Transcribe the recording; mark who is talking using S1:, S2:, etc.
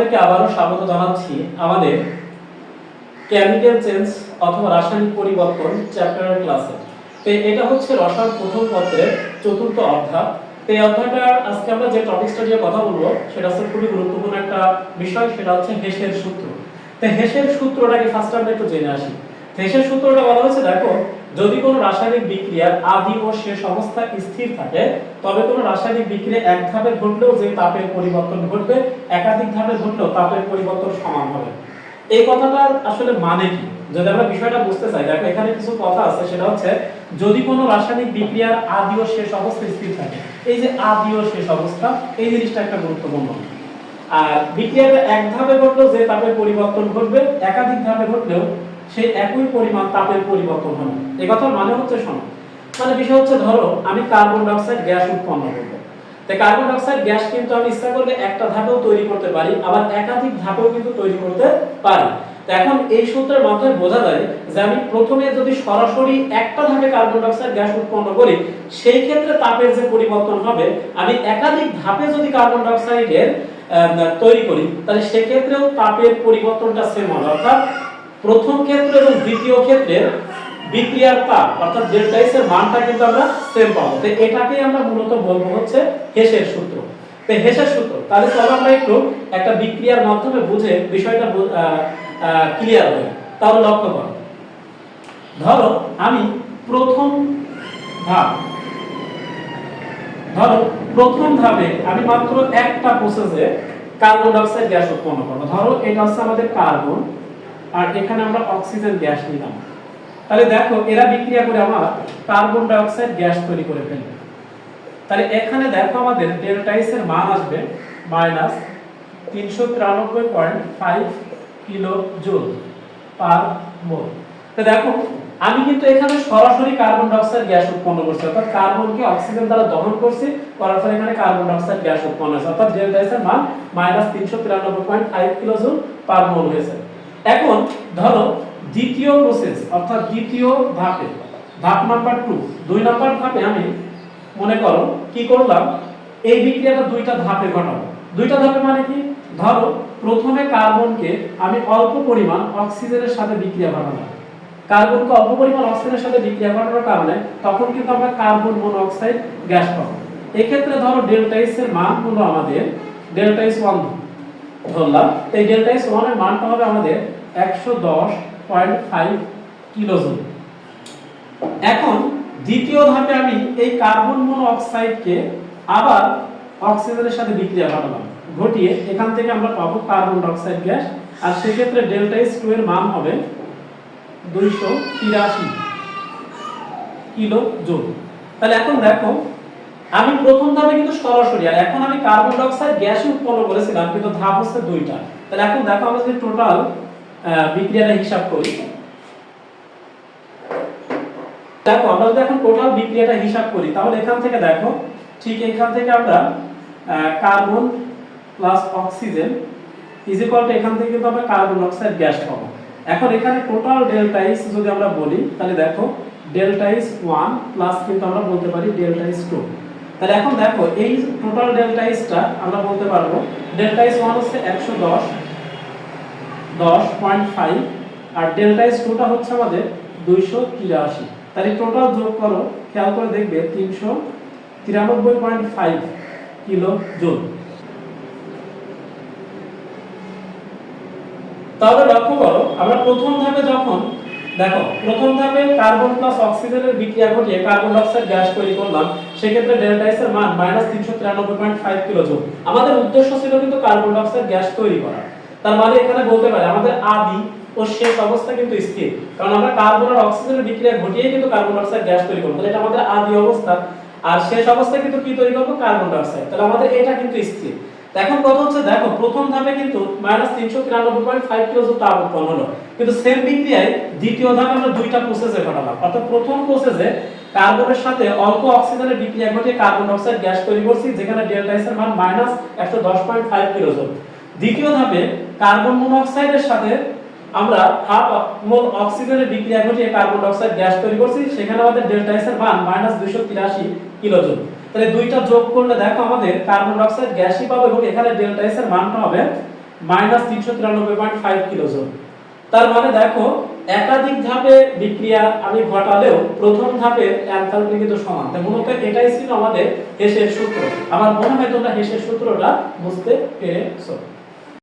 S1: তোমাদেরকে আবারও স্বাগত জানাচ্ছি আমাদের কেমিক্যাল চেঞ্জ অথবা রাসায়নিক পরিবর্তন চ্যাপ্টারের ক্লাসে। তো এটা হচ্ছে রসায়ন প্রথম পত্রের চতুর্থ অধ্যায়। তো এই অধ্যায়টা আজকে আমরা যে টপিকটা নিয়ে কথা বলবো সেটা হচ্ছে খুবই গুরুত্বপূর্ণ একটা বিষয়, সেটা হচ্ছে হেসের সূত্র। তো হেসের সূত্রটাকে ফার্স্ট আমরা একটু জেনে আসি। হেসের সূত্রটা বলা হচ্ছে, দেখো, যদি কোনো রাসায়নিক বিক্রিয়ার আদি ও শেষ অবস্থা স্থির থাকে তবে কোনো রাসায়নিক বিক্রিয়া এক ধাপে ঘটলেও যে তাপের পরিবর্তন ঘটবে একাধিক ধাপে ঘটলেও তাপের পরিবর্তন সমান হবে। এই কথাটার আসলে মানে কি, যদি আমরা বিষয়টা বুঝতে চাই, দেখো এখানে কিছু কথা আছে। সেটা হচ্ছে যদি কোনো রাসায়নিক বিক্রিয়ার আদি ও শেষ অবস্থা স্থির থাকে, এই যে আদি ও শেষ অবস্থা, এই জিনিসটা একটা গুরুত্বপূর্ণ। আর বিক্রিয়াটা এক ধাপে ঘটলেও যে তাপের পরিবর্তন ঘটবে একাধিক ধাপে ঘটলেও সেই একই পরিমাণ তাপের পরিবর্তন হবে। এই কথার মানে হচ্ছে, শোনো, মানে বিষয় হচ্ছে, ধরো আমি কার্বন ডাই অক্সাইড গ্যাস উৎপন্ন করব। তো কার্বন ডাই অক্সাইড গ্যাস কিন্তু আমি ইচ্ছা করলে একটা ধাপেও তৈরি করতে পারি, আবার একাধিক ধাপেও কিন্তু তৈরি করতে পারি। তো এখন এই সূত্রের মাধ্যমে বোঝা যায় যে আমি প্রথমে যদি সরাসরি একটা ধাপে কার্বন ডাই অক্সাইড গ্যাস উৎপন্ন করি সেই ক্ষেত্রে তাপের যে পরিবর্তন হবে, আমি একাধিক ধাপে যদি কার্বন ডাই অক্সাইডের তৈরি করি তাহলে সেক্ষেত্রেও তাপের পরিবর্তনটা সেম হবে। অর্থাৎ প্রথম ক্ষেত্রে এবং দ্বিতীয় ক্ষেত্রে বিক্রিয়ার তাপ অর্থাৎ ডেল্টা এস এর মানটা কিন্তু আমরা সেম পাবো। তো এটাকেই আমরা মূলত বলবো হচ্ছে হেসের সূত্র। তো হেসের সূত্র, তাহলে চলো আমরা একটু একটা বিক্রিয়ার মাধ্যমে বুঝে বিষয়টা ক্লিয়ার হয়। তাহলে লক্ষ্য করো, ধরো আমি প্রথম ধাপে আমি মাত্র একটা প্রসেসে কার্বন ডাই অক্সাইড গ্যাস উৎপন্ন করব। ধরো এটা হচ্ছে আমাদের কার্বন আর এখানে আমরা অক্সিজেন গ্যাস নিলাম। তাহলে দেখো এরা বিক্রিয়া করে আমার কার্বন ডাই অক্সাইড গ্যাস তৈরি করে ফেলবে। তাহলে এখানে দেখো আমাদের ডেল্টা এস এর মান আসবে -393.5 কিলো জুল পার মোল। তো দেখো আমি কিন্তু এখানে সরাসরি কার্বন ডাই অক্সাইড গ্যাস উৎপন্ন করছি, অর্থাৎ কার্বনকে অক্সিজেন দ্বারা দহন করছি, করার ফলে এখানে কার্বন ডাই অক্সাইড গ্যাস উৎপন্ন হয়েছে, অর্থাৎ ডেল্টা এস এর মান -393.5 কিলো জুল পার মোল হয়েছে। এখন ধরো দ্বিতীয় প্রসেস অর্থাৎ দ্বিতীয় ধাপে, ধাপ নাম্বার 2 নাম্বার ধাপে আমি মনে করো কি করলাম, এই বিক্রিয়াটা দুইটা ধাপে ঘটাবো। দুইটা ধাপে মানে কি, ধরো প্রথমে কার্বনকে আমি অল্প পরিমাণ অক্সিজেনের সাথে বিক্রিয়া ঘটালাম। কার্বনকে অল্প পরিমাণ অক্সিজেনের সাথে বিক্রিয়া ঘটানোর কারণে তখন কিন্তু আমরা কার্বন মনোক্সাইড গ্যাস পাবো। এই ক্ষেত্রে ধরো ডেল্টা এস এর মান হলো আমাদের ডেল্টা এস 1 ধরলাম। এই ডেল্টা এস 1 এর মানটা হবে আমাদের 110.5 কিলোজুল। এখন দ্বিতীয় ধাপে আমি এই কার্বন মনোক্সাইডকে আবার অক্সিজেনের সাথে বিক্রিয়া ঘটালাম, ঘটিয়ে এখান থেকে আমরা পাবো কার্বন ডাই অক্সাইড গ্যাস। আর সেই ক্ষেত্রে ডেল্টা এস 2 এর মান হবে 283 কিলো জুল। তাহলে এখন দেখো আমি প্রথম ধাপে কিন্তু সরাসরি, আর এখন আমি কার্বন ডাই অক্সাইড গ্যাস উৎপন্ন করেছিলাম, কিন্তু ধাপ হচ্ছে দুইটা। তাহলে এখন দেখো আমরা যদি টোটাল বিক্রিয়াটা হিসাব করি, দেখো আমরা যদি এখন টোটাল বিক্রিয়াটা হিসাব করি তাহলে এখান থেকে দেখো ঠিক এখান থেকে আমরা carbon plus oxygen is equal to এখান থেকে কিন্তু আমরা কার্বন অক্সাইড গ্যাস পাবো। এখন এখানে টোটাল ডেল্টা এস যদি আমরা বলি তাহলে দেখো ডেল্টা এস 1 প্লাস কিন্তু আমরা বলতে পারি ডেল্টা এস 2। তাহলে এখন দেখো এই টোটাল ডেল্টা এসটা আমরা বলতে পারবো ডেল্টা এস 1 হচ্ছে 110.5 আর ডেল্টা এস 2 টা হচ্ছে আমাদের 283। তাহলে টোটাল যোগ করো, খেয়াল করে দেখবে 393.5 কিলো জুল। তাহলে লক্ষ্য করো আমরা প্রথম ধাপে যখন, দেখো প্রথম ধাপে কার্বন প্লাস অক্সিজেনের বিক্রিয়া ঘটিয়ে কার্বন ডাই অক্সাইড গ্যাস তৈরি করলাম, সেক্ষেত্রে ডেল্টা এস এর মান -393.5 কিলো জুল। আমাদের উদ্দেশ্য ছিল কিন্তু কার্বন ডাই অক্সাইড গ্যাস তৈরি করা। তার মানে এখানে বলতে পারি আমাদের আদি ও শেষ অবস্থা কিন্তু স্থির, কারণ আমরা কার্বন আর অক্সিজেনের বিক্রিয়া ঘটিয়ে কিন্তু কার্বন ডাই অক্সাইড গ্যাস তৈরি করব। তাহলে এটা আমাদের আদি অবস্থা, আর শেষ অবস্থায় কিন্তু কি তৈরি করব, কার্বন ডাই অক্সাইড। তাহলে আমাদের এটা কিন্তু স্থির। এখন কথা হচ্ছে, দেখো প্রথম ধাপে কিন্তু -393.5 কিলো জুল তাপ উৎপন্ন হলো, কিন্তু সেম বিক্রিয়ায় দ্বিতীয় ধাপে আমরা দুইটা প্রসেসে ঘটালাম। অর্থাৎ প্রথম প্রসেসে কার্বনের সাথে অল্প অক্সিজেনের বিক্রিয়া ঘটিয়ে কার্বন ডাই অক্সাইড গ্যাস তৈরি করছি, যেখানে ডেল্টা এস এর মান -110.5 কিলো জুল। দ্বিতীয় ধাপে কার্বন মনোক্সাইডের সাথে আমরা হাফ মোল অক্সিজেনের বিক্রিয়া ঘটিয়ে কার্বন ডাই অক্সাইড গ্যাস তৈরি করছি, সেখানে আমাদের ডেল্টা এস এর মান -283 কিলো জুল। তাহলে দুইটা যোগ করলে দেখো আমাদের কার্বন ডাই অক্সাইড গ্যাসই পাবো, এবং এখানে ডেল্টা এস এর মানটা হবে মাইনাস 393.5 কিলোজুল। তার মানে দেখো একাধিক ধাপে বিক্রিয়া আমি ঘটালেও প্রথম ধাপের এনথালপি কিন্তু সমান। তাই মূলত এটাই ছিল আমাদের হেসের সূত্র। আমার মনে হয় তোমরা হেসের সূত্রটা বুঝতে পেরেছো।